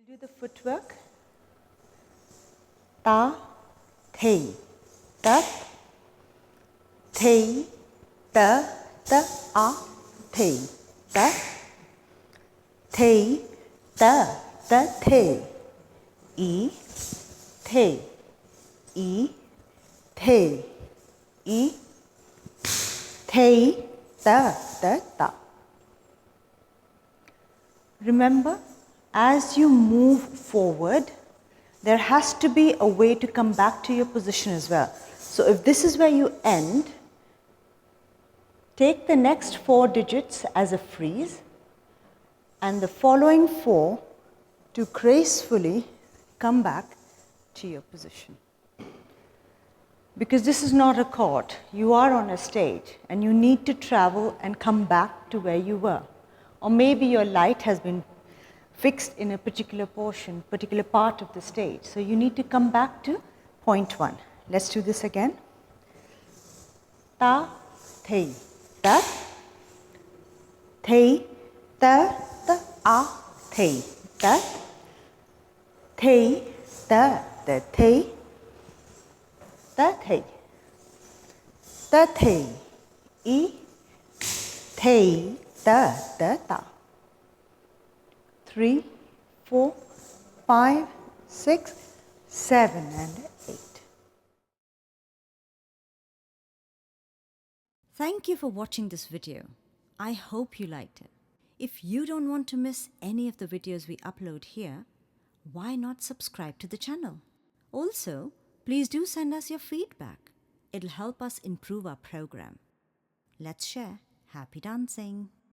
do the footwork. Ta, thei, tat, thei, ta, a, thei, tat, thei, ta, thei, e, thei, e, thei, e, thei, ta. Remember, as you move forward, there has to be a way to come back to your position as well. So if this is where you end, take the next 4 digits as a freeze and the following 4 to gracefully come back to your position. Because this is not a court, you are on a stage and you need to travel and come back to where you were. Or maybe your light has been fixed in a particular portion, particular part of the stage. So you need to come back to point 1. Let's do this again. Ta, thei, tat, thei, ta, a, thei, tat, thei, ta, thei, ta, thei, ta, thei, e, thei, ta. 3, 4, 5, 6, 7, and 8. Thank you for watching this video. I hope you liked it. If you don't want to miss any of the videos we upload here, why not subscribe to the channel? Also, please do send us your feedback. It'll help us improve our program. Let's share. Happy dancing!